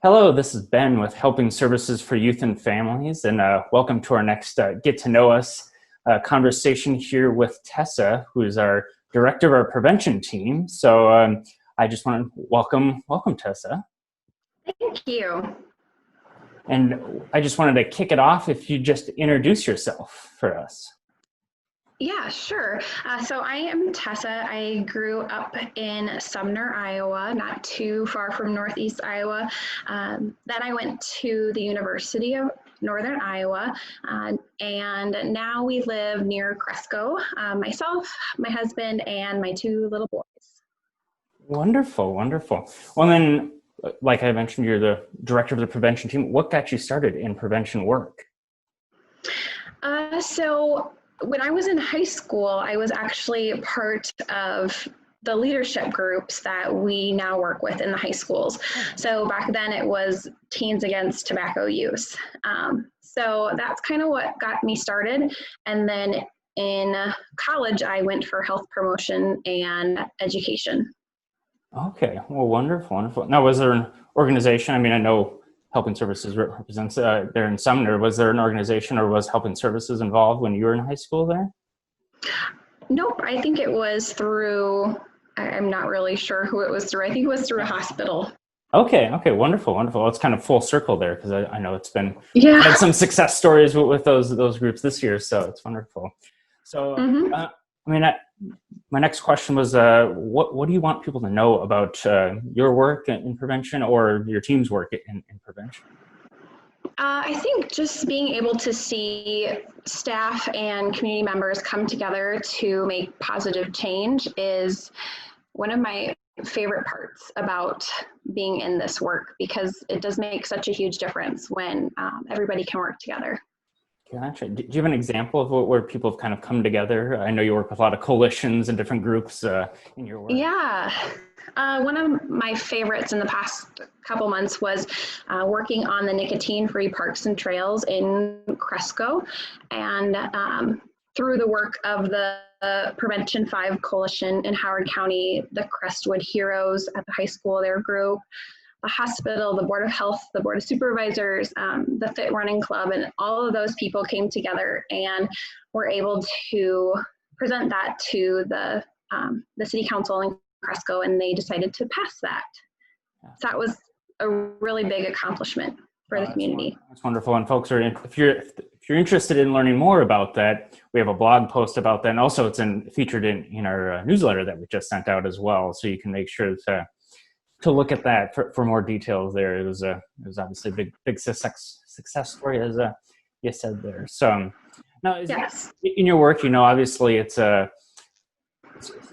Hello, this is Ben with Helping Services for Youth and Families, and welcome to our next Get to Know Us conversation here with Tessa, who is our director of our prevention team. So I just want to welcome Tessa. Thank you. And I just wanted to kick it off if you just introduce yourself for us. Yeah, sure. So I am Tessa. I grew up in Sumner, Iowa, not too far from Northeast Iowa. Then I went to the University of Northern Iowa, and now we live near Cresco, myself, my husband, and my two little boys. Wonderful, wonderful. Well, then, like I mentioned, you're the director of the prevention team. What got you started in prevention work? So when I was in high school, I was actually part of the leadership groups that we now work with in the high schools. So back then it was Teens Against Tobacco Use. So that's kind of what got me started. And then in college, I went for health promotion and education. Okay, well, wonderful, wonderful. Now, was there an organization? I mean, I know Helping Services represents there in Sumner. Was there an organization or was Helping Services involved when you were in high school there? Nope, I think it was through, I'm not really sure who it was through. I think it was through a hospital. Okay, wonderful, wonderful. Well, it's kind of full circle there because I know it's been had some success stories with those groups this year, so it's wonderful. So, my next question was, what do you want people to know about your work in prevention or your team's work in prevention? I think just being able to see staff and community members come together to make positive change is one of my favorite parts about being in this work, because it does make such a huge difference when everybody can work together. Gotcha. Do you have an example of where people have kind of come together? I know you work with a lot of coalitions and different groups in your work. Yeah. One of my favorites in the past couple months was working on the nicotine-free parks and trails in Cresco. And through the work of the Prevention 5 Coalition in Howard County, the Crestwood Heroes at the high school, their group, the hospital, the Board of Health, the Board of Supervisors, the Fit Running Club, and all of those people came together and were able to present that to the City Council in Cresco, and they decided to pass that. So that was a really big accomplishment for the community. That's wonderful. And folks, if you're interested in learning more about that, we have a blog post about that, and also it's featured in our newsletter that we just sent out as well. So you can make sure to look at that for more details there. It was obviously a big success story, as you said there. So now, Yes. In your work, obviously it's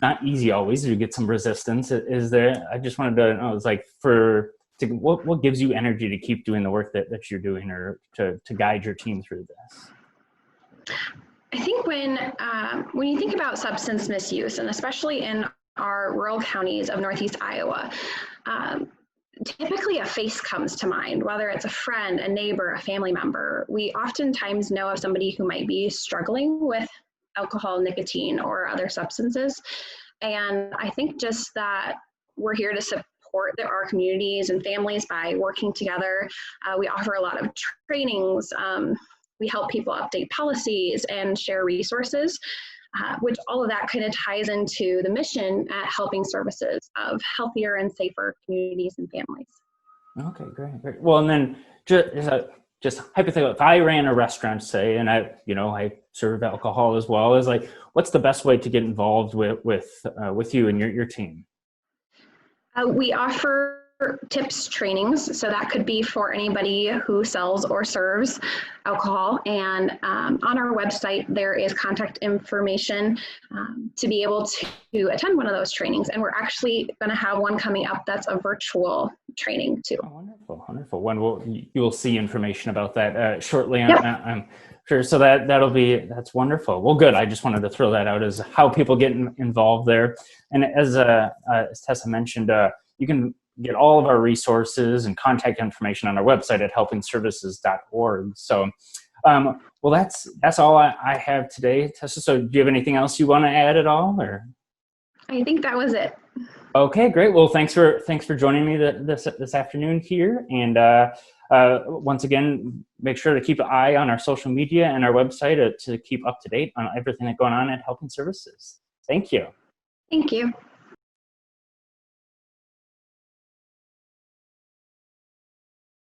not easy always. You get some resistance. Is there? I just wanted to know, what gives you energy to keep doing the work that you're doing, or to guide your team through this? I think when you think about substance misuse, and especially in our rural counties of Northeast Iowa, typically a face comes to mind, whether it's a friend, a neighbor, a family member. We oftentimes know of somebody who might be struggling with alcohol, nicotine, or other substances. And I think just that we're here to support our communities and families by working together. We offer a lot of trainings. We help people update policies and share resources. Which all of that kind of ties into the mission at Helping Services of healthier and safer communities and families. Okay, great. Well, and then just hypothetically, if I ran a restaurant, say, and I serve alcohol as well, is what's the best way to get involved with you and your team? We offer tips trainings, so that could be for anybody who sells or serves alcohol, and on our website there is contact information to be able to attend one of those trainings, and we're actually going to have one coming up that's a virtual training too. Oh, wonderful. When you will see information about that shortly. Yep. I'm sure. So that's wonderful. Well, good. I just wanted to throw that out as how people get involved there. And as Tessa mentioned, you can get all of our resources and contact information on our website at helpingservices.org. So, well, that's all I have today, Tessa. So do you have anything else you want to add at all, or? I think that was it. Okay, great. Well, thanks for joining me this afternoon here. And once again, make sure to keep an eye on our social media and our website to keep up to date on everything that's going on at Helping Services. Thank you. Thank you.